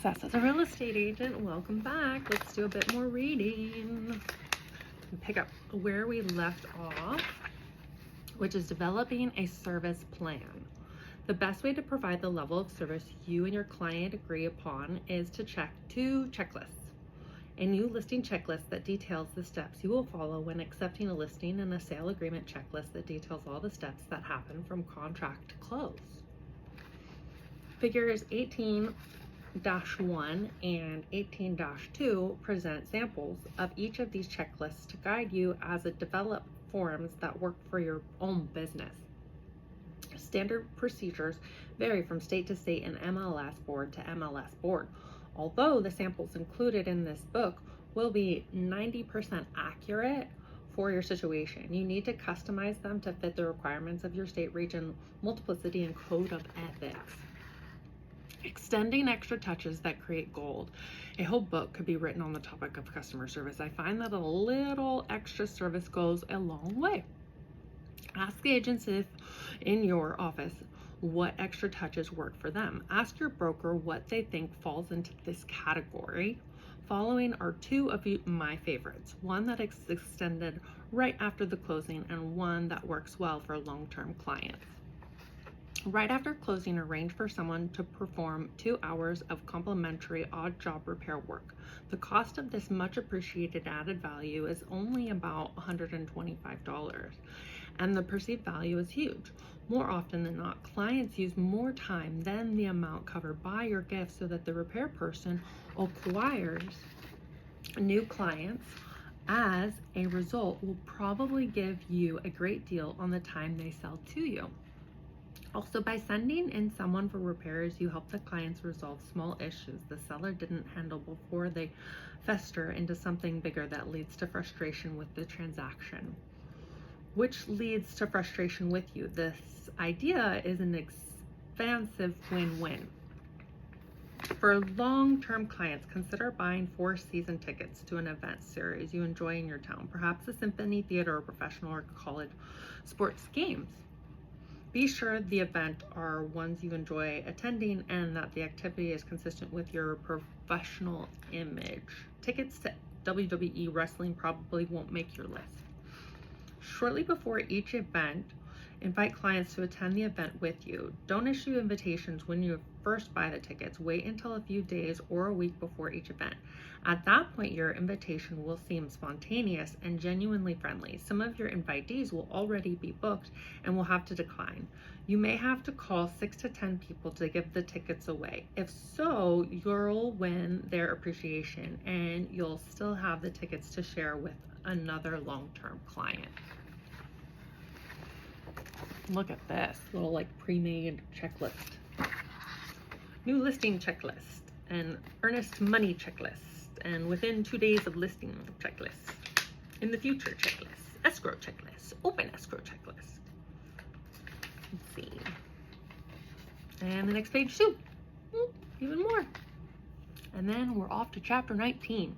Success as a real estate agent. Welcome back. Let's do a bit more reading. Pick up where we left off, which is developing a service plan. The best way to provide the level of service you and your client agree upon is to check two checklists. A new listing checklist that details the steps you will follow when accepting a listing, and a sale agreement checklist that details all the steps that happen from contract to close. Figures 18-1 and 18-2 present samples of each of these checklists to guide you as it develop forms that work for your own business. Standard procedures vary from state to state and MLS board to MLS board. Although the samples included in this book will be 90% accurate for your situation, you need to customize them to fit the requirements of your state, region, multiplicity, and code of ethics. Extending extra touches that create gold. A whole book could be written on the topic of customer service. I find that a little extra service goes a long way. Ask the agents if in your office what extra touches work for them. Ask your broker what they think falls into this category. Following are two of my favorites. One that is extended right after the closing and one that works well for long-term clients. Right after closing, arrange for someone to perform 2 hours of complimentary odd job repair work. The cost of this much appreciated added value is only about $125, and the perceived value is huge. More often than not, clients use more time than the amount covered by your gift, so that the repair person acquires new clients. As a result, will probably give you a great deal on the time they sell to you. Also, by sending in someone for repairs, you help the clients resolve small issues the seller didn't handle before they fester into something bigger that leads to frustration with the transaction, which leads to frustration with you. This idea is an expansive win-win. For long-term clients, consider buying 4 season tickets to an event series you enjoy in your town, perhaps a symphony, theater, or professional or college sports games. Be sure the event are ones you enjoy attending and that the activity is consistent with your professional image. Tickets to WWE wrestling probably won't make your list. Shortly before each event, invite clients to attend the event with you. Don't issue invitations when you first buy the tickets. Wait until a few days or a week before each event. At that point, your invitation will seem spontaneous and genuinely friendly. Some of your invitees will already be booked and will have to decline. You may have to call 6 to 10 people to give the tickets away. If so, you'll win their appreciation and you'll still have the tickets to share with another long-term client. Look at this little pre-made checklist. New listing checklist and earnest money checklist, and within 2 days of listing checklist. In the future checklist, escrow checklist, open escrow checklist. Let's see. And the next page too. Even more. And then we're off to chapter 19.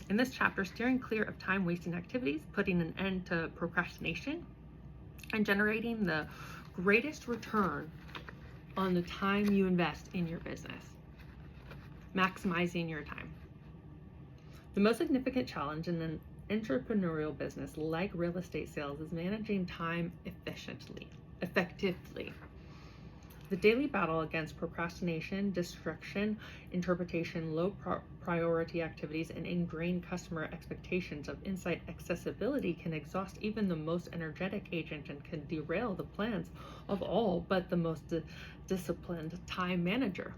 In this chapter, steering clear of time-wasting activities, putting an end to procrastination, and generating the greatest return on the time you invest in your business. Maximizing your time. The most significant challenge in an entrepreneurial business like real estate sales is managing time effectively. The daily battle against procrastination, distraction, interpretation, low priority activities, and ingrained customer expectations of insight accessibility can exhaust even the most energetic agent and can derail the plans of all but the most disciplined time manager.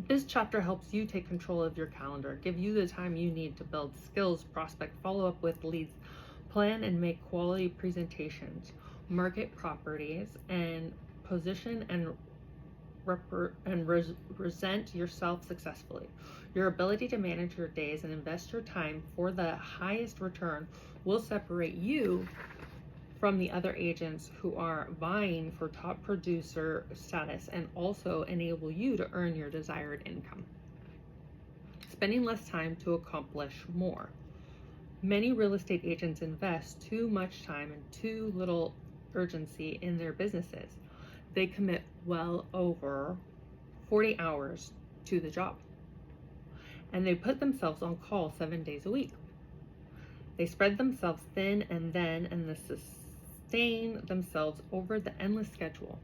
This chapter helps you take control of your calendar, give you the time you need to build skills, prospect, follow up with leads, plan and make quality presentations, market properties, and position and present yourself successfully. Your ability to manage your days and invest your time for the highest return will separate you from the other agents who are vying for top producer status and also enable you to earn your desired income. Spending less time to accomplish more. Many real estate agents invest too much time and too little urgency in their businesses. They commit well over 40 hours to the job. And they put themselves on call 7 days a week. They spread themselves thin and then and they sustain themselves over the endless schedule.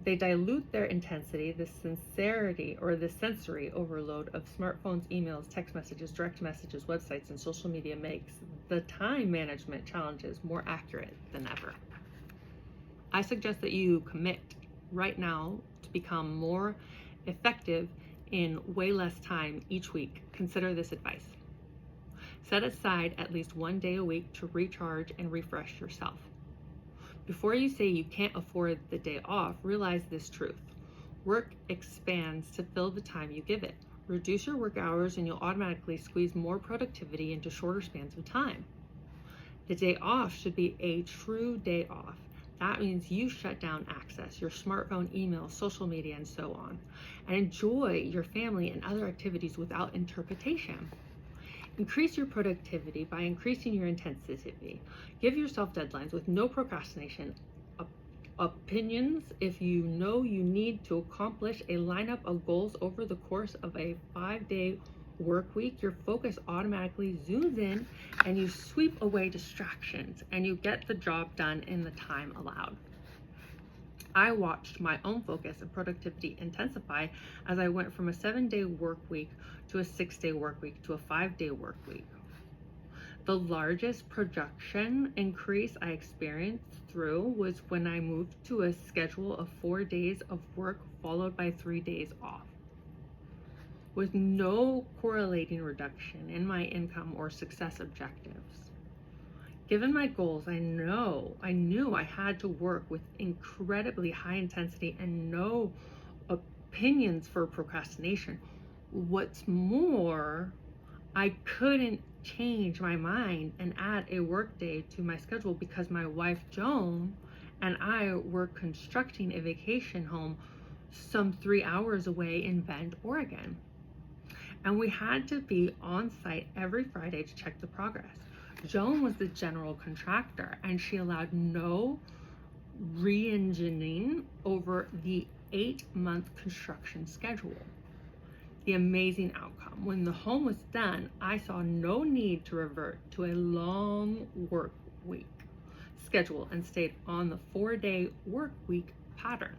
They dilute their intensity, the sincerity or the sensory overload of smartphones, emails, text messages, direct messages, websites, and social media makes the time management challenges more accurate than ever. I suggest that you commit right now to become more effective in way less time each week. Consider this advice. Set aside at least 1 day a week to recharge and refresh yourself. Before you say you can't afford the day off, realize this truth. Work expands to fill the time you give it. Reduce your work hours and you'll automatically squeeze more productivity into shorter spans of time. The day off should be a true day off. That means you shut down access, your smartphone, email, social media, and so on, and enjoy your family and other activities without interpretation. Increase your productivity by increasing your intensity. Give yourself deadlines with no procrastination. Opinions if you know you need to accomplish a lineup of goals over the course of a 5-day work week. Your focus automatically zooms in and you sweep away distractions and you get the job done in the time allowed. I watched my own focus and productivity intensify as I went from a 7-day work week to a 6-day work week to a 5-day work week. The largest production increase I experienced through was when I moved to a schedule of 4 days of work followed by 3 days off, with no correlating reduction in my income or success objectives. Given my goals, I knew I had to work with incredibly high intensity and no opinions for procrastination. What's more, I couldn't change my mind and add a work day to my schedule because my wife Joan and I were constructing a vacation home some 3 hours away in Bend, Oregon. And we had to be on site every Friday to check the progress. Joan was the general contractor and she allowed no re-engineering over the 8-month construction schedule. The amazing outcome. When the home was done, I saw no need to revert to a long work week schedule and stayed on the 4-day work week pattern.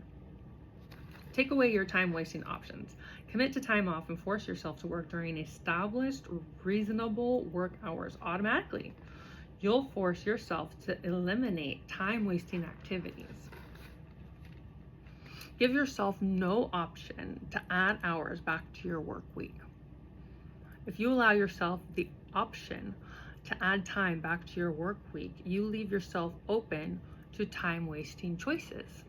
Take away your time-wasting options. Commit to time off and force yourself to work during established, reasonable work hours automatically. You'll force yourself to eliminate time-wasting activities. Give yourself no option to add hours back to your work week. If you allow yourself the option to add time back to your work week, you leave yourself open to time-wasting choices.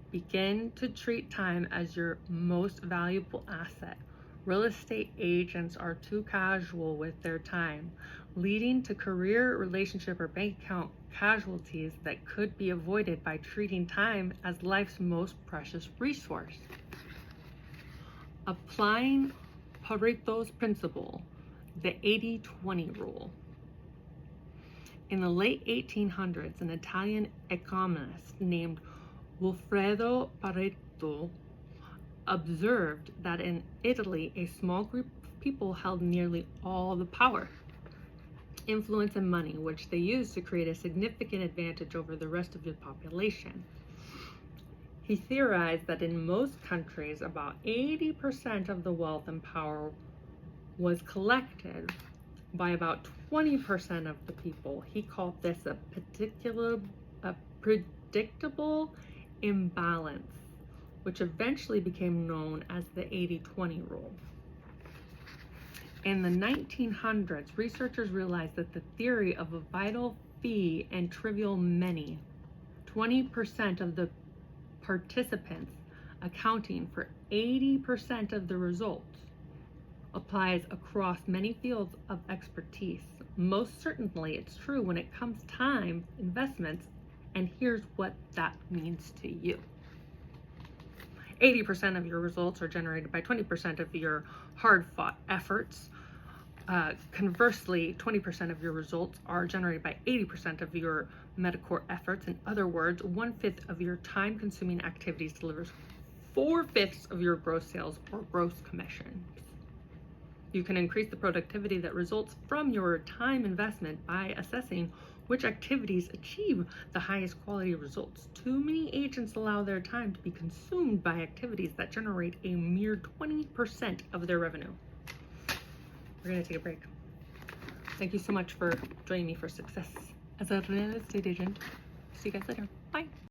Begin to treat time as your most valuable asset. Real estate agents are too casual with their time, leading to career, relationship, or bank account casualties that could be avoided by treating time as life's most precious resource. Applying Pareto's principle, the 80-20 rule. In the late 1800s, an Italian economist named Wilfredo Pareto observed that in Italy, a small group of people held nearly all the power, influence, and money, which they used to create a significant advantage over the rest of the population. He theorized that in most countries, about 80% of the wealth and power was collected by about 20% of the people. He called this a predictable imbalance, which eventually became known as the 80-20 rule. In the 1900s, researchers realized that the theory of a vital few and trivial many, 20% of the participants accounting for 80% of the results, applies across many fields of expertise. Most certainly, it's true when it comes time investments, and here's what that means to you. 80% of your results are generated by 20% of your hard-fought efforts. Conversely, 20% of your results are generated by 80% of your metacore efforts. In other words, 1/5 of your time-consuming activities delivers 4/5 of your gross sales or gross commissions. You can increase the productivity that results from your time investment by assessing which activities achieve the highest quality results. Too many agents allow their time to be consumed by activities that generate a mere 20% of their revenue. We're going to take a break. Thank you so much for joining me for success as a real estate agent. See you guys later. Bye.